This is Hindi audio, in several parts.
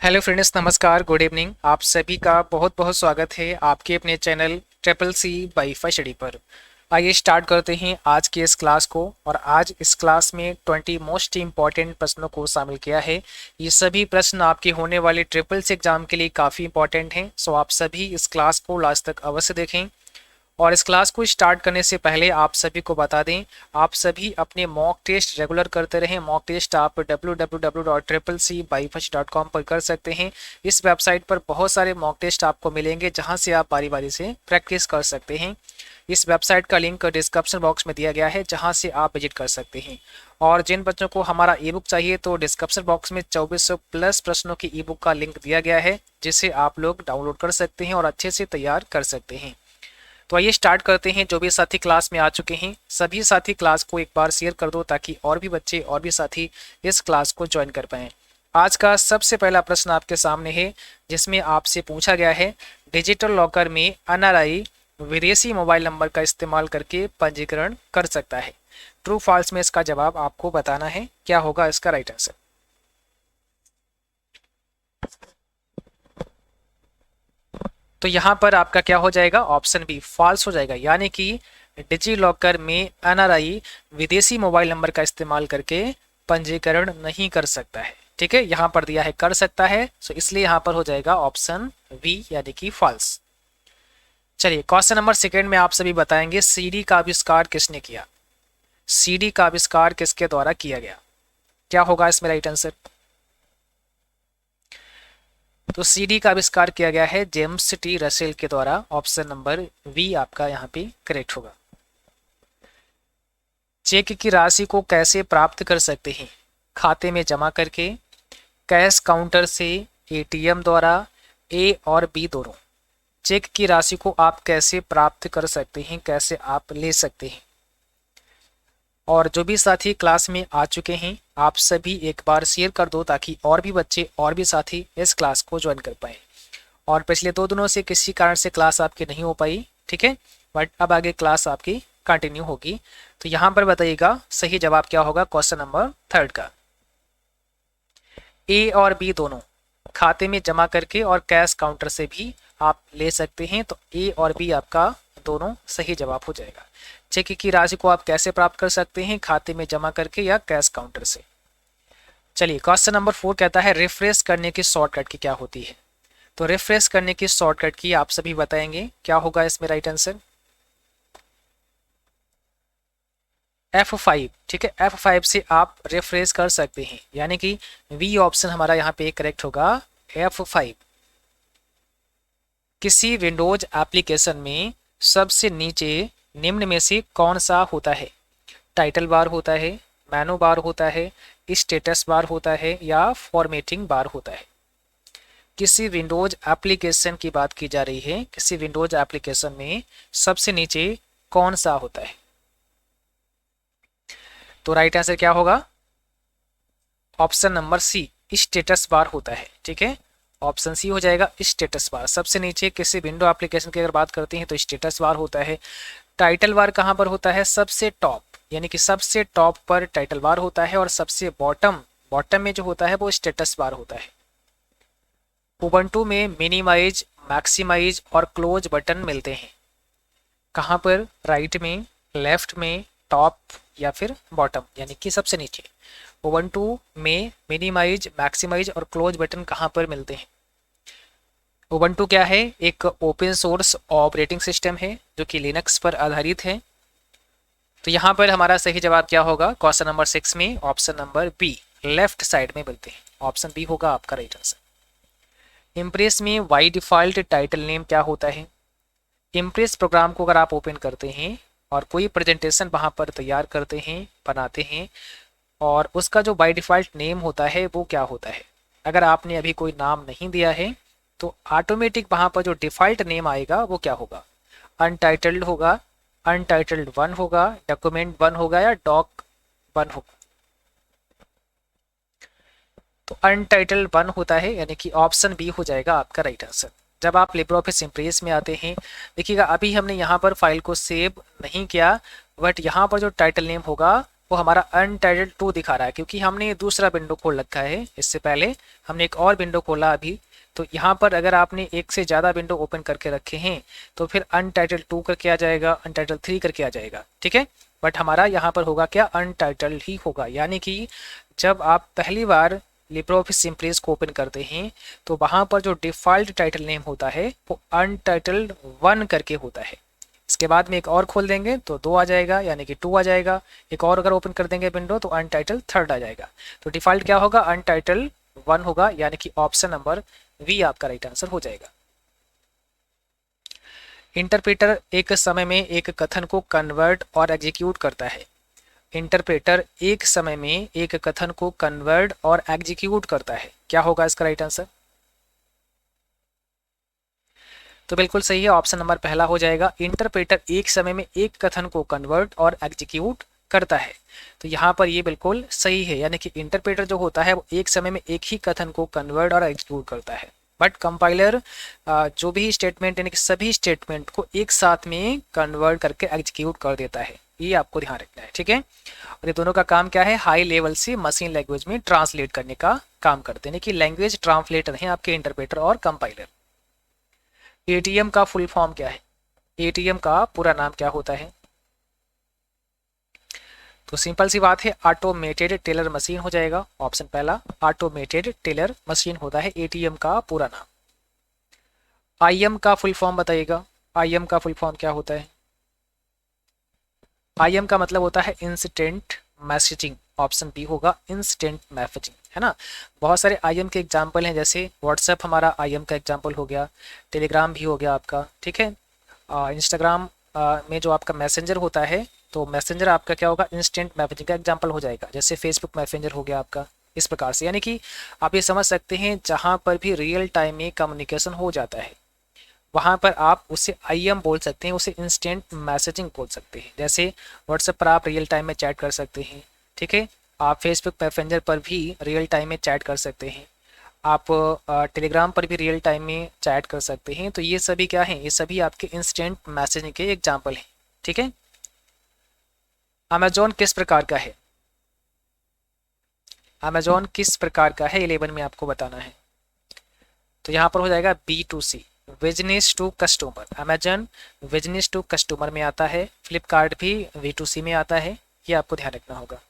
हेलो फ्रेंड्स, नमस्कार, गुड इवनिंग। आप सभी का बहुत बहुत स्वागत है आपके अपने channel triple C WiFi study पर। आइए स्टार्ट करते हैं आज की इस क्लास को। और आज इस क्लास में 20 मोस्ट इम्पॉर्टेंट प्रश्नों को शामिल किया है। ये सभी प्रश्न आपके होने वाले ट्रिपल सी एग्जाम के लिए काफ़ी इंपॉर्टेंट हैं। सो आप सभी इस क्लास को लास्ट तक अवश्य देखें। और इस क्लास को स्टार्ट करने से पहले आप सभी को बता दें, आप सभी अपने मॉक टेस्ट रेगुलर करते रहें। मॉक टेस्ट आप www.triplec-byfach.com पर कर सकते हैं। इस वेबसाइट पर बहुत सारे मॉक टेस्ट आपको मिलेंगे जहां से आप बारी बारी से प्रैक्टिस कर सकते हैं। इस वेबसाइट का लिंक डिस्क्रिप्शन बॉक्स में दिया गया है जहां से आप विजिट कर सकते हैं। और जिन बच्चों को हमारा ई बुक चाहिए तो डिस्क्रिप्शन बॉक्स में 2400 प्लस प्रश्नों की ई बुक का लिंक दिया गया है जिसे आप लोग डाउनलोड कर सकते हैं और अच्छे से तैयार कर सकते हैं। तो आइए स्टार्ट करते हैं। जो भी साथी क्लास में आ चुके हैं सभी साथी क्लास को एक बार शेयर कर दो ताकि और भी बच्चे और भी साथी इस क्लास को ज्वाइन कर पाएँ। आज का सबसे पहला प्रश्न आपके सामने है जिसमें आपसे पूछा गया है, डिजिटल लॉकर में एनआरआई विदेशी मोबाइल नंबर का इस्तेमाल करके पंजीकरण कर सकता है। ट्रू फॉल्स में इसका जवाब आपको बताना है। क्या होगा इसका राइट आंसर? तो यहाँ पर आपका क्या हो जाएगा? ऑप्शन बी फॉल्स हो जाएगा, यानी कि डिजी लॉकर में एनआरआई विदेशी मोबाइल नंबर का इस्तेमाल करके पंजीकरण नहीं कर सकता है। ठीक है, यहाँ पर दिया है कर सकता है, सो इसलिए यहाँ पर हो जाएगा ऑप्शन बी यानी कि फॉल्स। चलिए क्वेश्चन नंबर सेकेंड में आप सभी बताएंगे, सीडी का आविष्कार किसने किया? सीडी का आविष्कार किसके द्वारा किया गया? क्या होगा इसमें राइट आंसर? तो सीडी का आविष्कार किया गया है जेम्स टी रसेल के द्वारा। ऑप्शन नंबर वी आपका यहाँ पे करेक्ट होगा। चेक की राशि को कैसे प्राप्त कर सकते हैं? खाते में जमा करके, कैश काउंटर से, एटीएम द्वारा, ए और बी दोनों। चेक की राशि को आप कैसे प्राप्त कर सकते हैं, कैसे आप ले सकते हैं? और जो भी साथी क्लास में आ चुके हैं आप सभी एक बार शेयर कर दो ताकि और भी बच्चे और भी साथी इस क्लास को ज्वाइन कर पाए। और पिछले 2 दिनों से किसी कारण से क्लास आपकी नहीं हो पाई, ठीक है, बट अब आगे क्लास आपकी कंटिन्यू होगी। तो यहाँ पर बताइएगा सही जवाब क्या होगा क्वेश्चन नंबर थर्ड का। ए और बी दोनों खाते में जमा करके और कैश काउंटर से भी आप ले सकते हैं। तो ए और बी आपका दोनों सही जवाब हो जाएगा। चेक की राशि को आप कैसे प्राप्त कर सकते हैं? खाते में जमा करके या कैश काउंटर से। चलिए क्वेश्चन नंबर 4 कहता है, रिफ्रेश करने की शॉर्टकट की क्या होती है? तो रिफ्रेश करने की शॉर्टकट की आप सभी बताएंगे क्या होगा इसमें राइट आंसर? F5। ठीक है, F5 से आप रिफ्रेश कर सकते हैं, यानी कि वी ऑप्शन हमारा यहाँ पे करेक्ट होगा, F5। किसी विंडोज एप्लीकेशन में सबसे नीचे निम्न में से कौन सा होता है? टाइटल बार होता है, मेनू बार होता है, स्टेटस बार होता है या फॉर्मेटिंग बार होता है? किसी विंडोज एप्लीकेशन की बात की जा रही है। किसी विंडोज एप्लीकेशन में सबसे नीचे कौन सा होता है? तो राइट आंसर क्या होगा? Option number C status bar होता है। ठीक है, ऑप्शन सी हो जाएगा स्टेटस बार। सबसे नीचे किसी विंडो एप्लीकेशन की अगर बात करते हैं तो स्टेटस बार होता है। टाइटल बार कहाँ पर होता है? सबसे टॉप, यानी कि सबसे टॉप पर टाइटल बार होता है और सबसे बॉटम बॉटम में जो होता है वो स्टेटस बार होता है। उबंटू में मिनिमाइज, मैक्सिमाइज और क्लोज बटन मिलते हैं कहाँ पर? राइट में, लेफ्ट में, टॉप या फिर बॉटम, यानी कि सबसे नीचे। उबंटू में मिनिमाइज, मैक्सिमाइज और क्लोज बटन कहाँ पर मिलते हैं? उबंटू क्या है? एक ओपन सोर्स ऑपरेटिंग सिस्टम है जो कि लिनक्स पर आधारित है। तो यहाँ पर हमारा सही जवाब क्या होगा क्वेश्चन नंबर 6 में? Option number be left side में मिलते हैं। ऑप्शन बी होगा आपका राइट आंसर। इम्प्रेस में बाय डिफॉल्ट टाइटल नेम क्या होता है? इम्प्रेस प्रोग्राम को अगर आप ओपन करते हैं और कोई प्रेजेंटेशन वहाँ पर तैयार करते हैं, बनाते हैं, और उसका जो बाय डिफ़ॉल्ट नेम होता है वो क्या होता है? अगर आपने अभी कोई नाम नहीं दिया है तो ऑटोमेटिक वहाँ पर जो डिफ़ॉल्ट नेम आएगा वो क्या होगा? अनटाइटल्ड होगा, अनटाइटल्ड 1 होगा, डॉक्यूमेंट 1 होगा या डॉक 1 होगा? तो अनटाइटल्ड 1 होता है, यानी कि ऑप्शन बी हो जाएगा आपका राइट आंसर। जब आप लिब्रे ऑफिस इम्प्रेस में आते हैं, देखिएगा अभी हमने यहाँ पर फाइल को सेव नहीं किया, बट यहाँ पर जो टाइटल नेम होगा वो हमारा अनटाइटल्ड 2 दिखा रहा है, क्योंकि हमने दूसरा विंडो खोल रखा है। इससे पहले हमने एक और विंडो खोला अभी। तो यहाँ पर अगर आपने एक से ज़्यादा विंडो ओपन करके रखे हैं तो फिर अनटाइटल्ड 2 करके आ जाएगा, अनटाइटल्ड 3 करके आ जाएगा, ठीक है। बट हमारा यहाँ पर होगा क्या, अनटाइटल्ड ही होगा। यानी कि जब आप पहली बार लिब्रे ऑफिस इम्प्रेस को ओपन करते हैं तो वहाँ पर जो डिफ़ॉल्ट टाइटल नेम होता है वो अनटाइटल्ड 1 करके होता है। इसके बाद में एक और खोल देंगे तो 2 आ जाएगा, यानी कि 2 आ जाएगा। एक और अगर ओपन कर देंगे विंडो तो अनटाइटल्ड 3 आ जाएगा। तो डिफ़ॉल्ट क्या होगा, अनटाइटल्ड 1 होगा, यानी कि ऑप्शन नंबर वी आपका राइट आंसर हो जाएगा। इंटरप्रेटर एक समय में एक कथन को कन्वर्ट और एग्जीक्यूट करता है। इंटरप्रेटर एक समय में एक कथन को कन्वर्ट और एग्जीक्यूट करता है, क्या होगा इसका राइट आंसर। तो बिल्कुल सही है, ऑप्शन नंबर पहला हो जाएगा। इंटरप्रेटर एक समय में एक कथन को कन्वर्ट और एग्जीक्यूट करता है। तो यहाँ पर ये बिल्कुल सही है, यानी कि इंटरप्रेटर जो होता है वो एक समय में एक ही कथन को कन्वर्ट और एग्जीक्यूट करता है। बट कंपाइलर जो भी स्टेटमेंट यानी कि सभी स्टेटमेंट को एक साथ में कन्वर्ट करके एग्जीक्यूट कर देता है, ये आपको ध्यान रखना है, ठीक है। और ये दोनों का काम क्या है, हाई लेवल से मशीन लैंग्वेज में ट्रांसलेट करने का काम करते हैं, कि लैंग्वेज ट्रांसलेटर हैं आपके इंटरप्रेटर और कंपाइलर। एटीएम का फुल फॉर्म क्या है, एटीएम का पूरा नाम क्या होता है। तो सिंपल सी बात है, ऑटोमेटेड टेलर मशीन हो जाएगा, ऑप्शन पहला। ऑटोमेटेड टेलर मशीन होता है एटीएम का पूरा नाम। आईएम का फुल फॉर्म बताइएगा, आईएम का फुल फॉर्म क्या होता है। आईएम का मतलब होता है इंस्टेंट मैसेजिंग, ऑप्शन बी होगा इंस्टेंट मैसेजिंग, है ना। बहुत सारे आईएम के एग्जाम्पल हैं, जैसे व्हाट्सएप हमारा आईएम का एग्जाम्पल हो गया, टेलीग्राम भी हो गया आपका, ठीक है। इंस्टाग्राम में जो आपका मैसेंजर होता है, तो मैसेंजर आपका क्या होगा, इंस्टेंट मैसेजिंग का एग्जाम्पल हो जाएगा। जैसे फेसबुक मैसेंजर हो गया आपका, इस प्रकार से। यानी कि आप ये समझ सकते हैं, जहाँ पर भी रियल टाइम में कम्युनिकेशन हो जाता है वहाँ पर आप उसे आईएम बोल सकते हैं, उसे इंस्टेंट मैसेजिंग बोल सकते हैं। जैसे व्हाट्सएप पर आप रियल टाइम में चैट कर सकते हैं, ठीक है। आप फेसबुक मैसेंजर पर भी रियल टाइम में चैट कर सकते हैं। आप टेलीग्राम पर भी रियल टाइम में चैट कर सकते हैं। तो ये सभी क्या हैं, ये सभी आपके इंस्टेंट मैसेजिंग के एग्जाम्पल हैं, ठीक है। अमेजोन किस प्रकार का है, अमेजोन किस प्रकार का है 11 में आपको बताना है। तो यहाँ पर हो जाएगा B2C, business to customer. Amazon business to customer में आता है, फ्लिपकार्ट भी V2C में आता है, ये आपको ध्यान रखना होगा।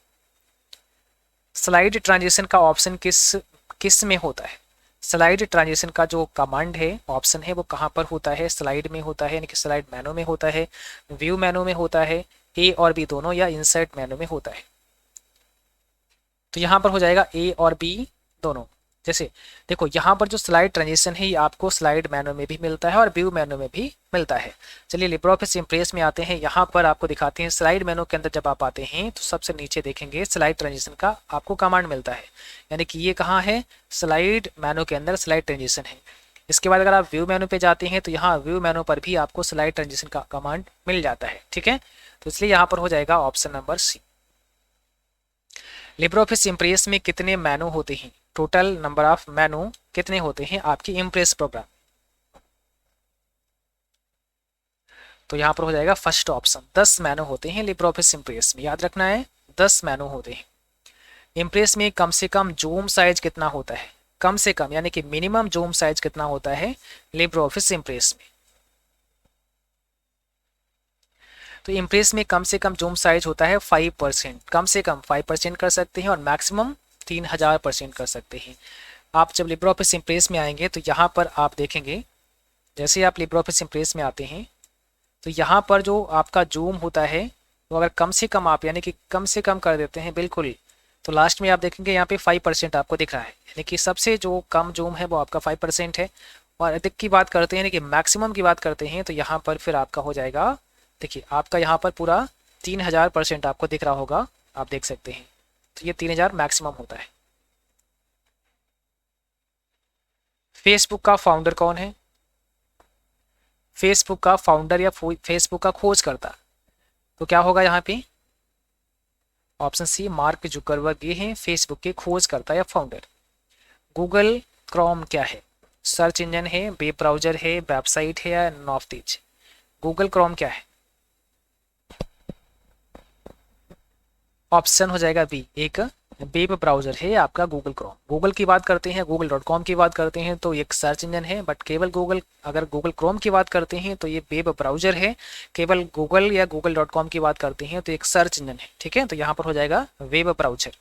स्लाइड ट्रांजिशन का ऑप्शन किस किस में होता है। स्लाइड ट्रांजिशन का जो कमांड है, ऑप्शन है, वो कहाँ पर होता है, स्लाइड में होता है, यानी कि स्लाइड मेनू में होता है, व्यू मेनू में होता है, ए और बी दोनों, या इंसर्ट मेनू में होता है। तो यहाँ पर हो जाएगा ए और बी दोनों। जैसे देखो, यहाँ पर जो स्लाइड ट्रांजिशन है ये आपको स्लाइड मेनू में भी मिलता है और व्यू मेनू में भी मिलता है। चलिए लिब्रे ऑफिस इम्प्रेस में आते हैं, यहाँ पर आपको दिखाते हैं स्लाइड मेनू के अंदर जब आप आते हैं तो सबसे नीचे देखेंगे स्लाइड ट्रांजिशन का आपको कमांड मिलता है, यानी कि ये कहाँ है, स्लाइड मेनू के अंदर स्लाइड ट्रांजिशन है। इसके बाद अगर आप व्यू मेनू पे जाते हैं तो यहाँ व्यू मेनू पर भी आपको स्लाइड ट्रांजिशन का कमांड मिल जाता है, ठीक है। तो इसलिए यहाँ पर हो जाएगा option number C. LibreOffice Impress में कितने मेनू होते हैं, टोटल नंबर ऑफ मेनू कितने होते हैं आपकी इम्प्रेस प्रोग्राम। तो यहाँ पर हो जाएगा फर्स्ट ऑप्शन, 10 मेनू होते हैं लिब्रे ऑफिस इम्प्रेस में, याद रखना है 10 मेनू होते हैं। इम्प्रेस में कम से कम जूम साइज कितना होता है, कम से कम यानी कि मिनिमम जूम साइज कितना होता है लिब्रे ऑफिस इम्प्रेस में। तो इम्प्रेस में कम से कम जूम साइज होता है 5%, कम से कम 5% कर सकते हैं और मैक्सिमम 3000% कर सकते हैं। आप जब लिब्रे ऑफिस इम्प्रेस में आएंगे तो यहाँ पर आप देखेंगे, जैसे आप लिब्रे ऑफिस इम्प्रेस में आते हैं तो यहाँ पर जो आपका जूम होता है वो अगर कम से कम आप यानी कि कम से कम कर देते हैं बिल्कुल, तो लास्ट में आप देखेंगे यहाँ पे 5% आपको दिख रहा है, यानी कि सबसे जो कम जूम है वो आपका 5% है। और अधिक की बात करते हैं यानी कि मैक्सिमम की बात करते हैं तो यहाँ पर फिर आपका हो जाएगा, देखिए आपका यहाँ पर पूरा 3000% आपको दिख रहा होगा, आप देख सकते हैं। तो ये 3000 मैक्सिमम होता है। फेसबुक का फाउंडर कौन है, फेसबुक का फाउंडर या फेसबुक का खोजकर्ता, तो क्या होगा यहाँ पे, ऑप्शन सी मार्क जुकरबर्ग ये हैं फेसबुक के खोजकर्ता या फाउंडर। गूगल क्रोम क्या है, सर्च इंजन है, वेब ब्राउजर है, वेबसाइट है या नॉफ्टेज। गूगल क्रोम क्या है, ऑप्शन हो जाएगा बी, एक वेब ब्राउज़र है आपका गूगल क्रोम। गूगल की बात करते हैं, google.com की बात करते हैं तो एक सर्च इंजन है, बट केवल गूगल, अगर गूगल क्रोम की बात करते हैं तो ये वेब ब्राउज़र है। केवल गूगल या google.com की बात करते हैं तो एक सर्च इंजन है, ठीक है। तो यहाँ पर हो जाएगा वेब ब्राउज़र।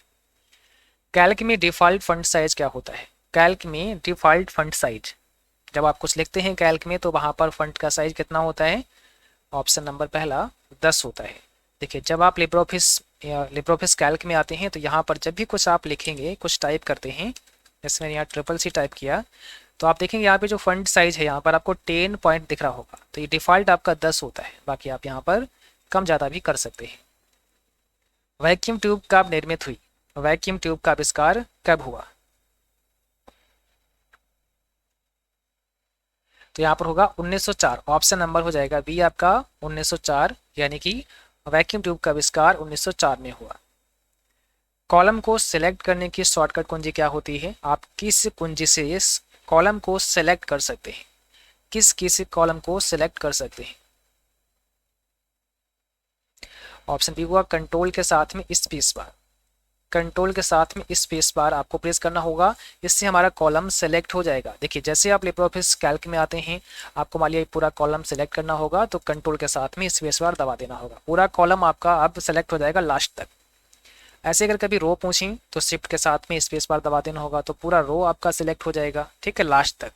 कैल्क में डिफ़ॉल्ट फंड साइज क्या होता है? कैल्क में डिफ़ॉल्ट फंड साइज, जब आप कुछ लिखते हैं कैल्क में तो वहाँ पर फंड का साइज कितना होता है? ऑप्शन नंबर पहला 10 होता है। देखिए, जब आप लिब्रोफिस कैल्क में आते हैं तो यहाँ पर जब भी कुछ आप लिखेंगे, कुछ टाइप करते हैं, जैसे मैंने यहाँ CCC टाइप किया, तो आप देखेंगे यहाँ पे जो फंड साइज है यहाँ पर आपको 10 पॉइंट दिख रहा होगा, तो ये डिफ़ॉल्ट आपका 10 होता है। बाकी आप यहाँ पर कम ज़्यादा भी कर सकते हैं। वैक्यूम ट्यूब कब निर्मित हुई? वैक्यूम ट्यूब का आविष्कार कब हुआ? तो यहाँ पर होगा 1904। ऑप्शन नंबर हो जाएगा बी आपका 1904, यानी कि वैक्यूम ट्यूब का आविष्कार 1904 में हुआ। कॉलम को सिलेक्ट करने की शॉर्टकट कुंजी क्या होती है? आप किस कुंजी से इस कॉलम को सिलेक्ट कर सकते हैं? किस कॉलम को सिलेक्ट कर सकते हैं? ऑप्शन बी हुआ कंट्रोल के साथ में स्पेस बार। कंट्रोल के साथ में स्पेस बार आपको प्रेस करना होगा, इससे हमारा कॉलम सेलेक्ट हो जाएगा। देखिए, जैसे आप लिब्रियोफिस कैल्क में आते हैं, आपको मान लिया पूरा कॉलम सेलेक्ट करना होगा तो कंट्रोल के साथ में स्पेस बार दबा देना होगा, पूरा कॉलम आपका अब सेलेक्ट हो जाएगा लास्ट तक। ऐसे अगर कभी रो पूछी तो शिफ्ट के साथ में स्पेस बार दबा देना होगा, तो पूरा रो आपका सिलेक्ट हो जाएगा, ठीक है, लास्ट तक।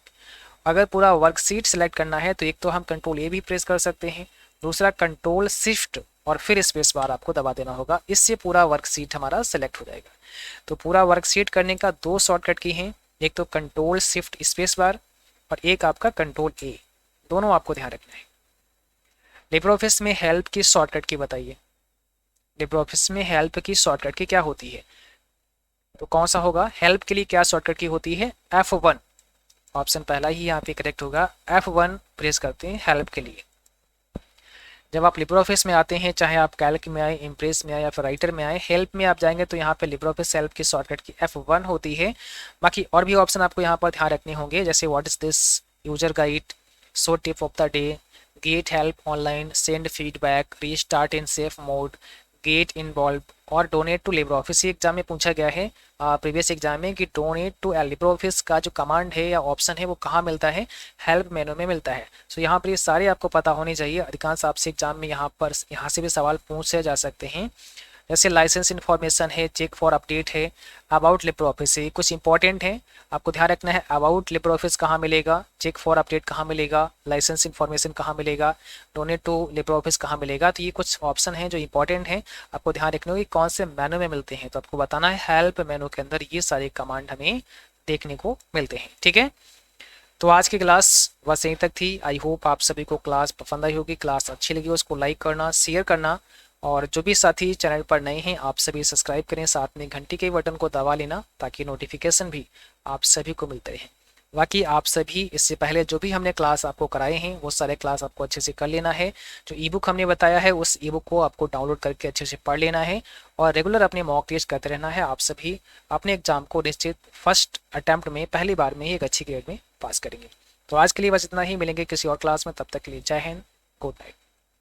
अगर पूरा वर्कशीट सेलेक्ट करना है तो एक तो हम कंट्रोल ए भी प्रेस कर सकते हैं, दूसरा कंट्रोल शिफ्ट और फिर स्पेस बार आपको दबा देना होगा, इससे पूरा वर्कशीट हमारा सेलेक्ट हो जाएगा। तो पूरा वर्कशीट करने का दो शॉर्टकट की हैं, एक तो कंट्रोल शिफ्ट स्पेस बार और एक आपका कंट्रोल ए, दोनों आपको ध्यान रखना है। लिब्रियोफिस में हेल्प की शॉर्टकट की बताइए। लिब्रियोफिस में हेल्प की शॉर्टकट की क्या होती है? तो कौन सा होगा? हेल्प के लिए क्या शॉर्टकट की होती है? F1। ऑप्शन पहला ही यहाँ पे करेक्ट होगा, F1 प्रेस करते हैं हेल्प के लिए। जब आप लिब्रियोफिस में आते हैं, चाहे आप कैल्क में आए, इम्प्रेस में आए या फिर राइटर में आए, हेल्प में आप जाएंगे तो यहाँ पे लिब्रियोफिस हेल्प की शॉर्टकट की F1 होती है। बाकी और भी ऑप्शन आपको यहाँ पर ध्यान रखने होंगे, जैसे what is this, user guide, so tip of the day, get help online, send feedback, restart in safe mode, get involve और डोनेट टू लिब्रियोफिस। एग्जाम में पूछा गया है प्रीवियस एग्जाम में कि डोनेट टू लिब्रियोफिस का जो कमांड है या ऑप्शन है वो कहाँ मिलता है? हेल्प मेनू में मिलता है। सो यहाँ पर ये सारे आपको पता होने चाहिए, अधिकांश आपसे एग्जाम में यहाँ से भी सवाल पूछे जा सकते हैं। जैसे लाइसेंस इन्फॉर्मेशन है, चेक फॉर अपडेट है, अबाउट लिब्रियोफिस है, कुछ इंपॉर्टेंट है, आपको ध्यान रखना है। अबाउट लिब्रियोफिस कहाँ मिलेगा, चेक फॉर अपडेट कहाँ मिलेगा, लाइसेंस इन्फॉर्मेशन कहाँ मिलेगा, डोनेट टू लिब्रियोफिस कहाँ मिलेगा। तो ये कुछ ऑप्शन हैं जो इंपॉर्टेंट हैं, आपको ध्यान रखना होगा कि कौन से मेनू में मिलते हैं। तो आपको बताना है हेल्प मेनू के अंदर ये सारे कमांड हमें देखने को मिलते हैं, ठीक है। तो आज की क्लास बस यहीं तक थी। आई होप आप सभी को क्लास पसंद आई होगी, क्लास अच्छी लगी हो उसको लाइक करना, शेयर करना, और जो भी साथी चैनल पर नए हैं आप सभी सब्सक्राइब करें, साथ में घंटी के बटन को दबा लेना ताकि नोटिफिकेशन भी आप सभी को मिलते रहे। बाकी आप सभी इससे पहले जो भी हमने क्लास आपको कराए हैं वो सारे क्लास आपको अच्छे से कर लेना है। जो ई बुक हमने बताया है उस ई बुक को आपको डाउनलोड करके अच्छे से पढ़ लेना है और रेगुलर अपने मॉक टेस्ट करते रहना है। आप सभी अपने एग्जाम को निश्चित फर्स्ट अटैम्प्ट में, पहली बार में ही एक अच्छी ग्रेड में पास करेंगे। तो आज के लिए बस इतना ही, मिलेंगे किसी और क्लास में, तब तक के लिए जय हिंद, गुड नाइट।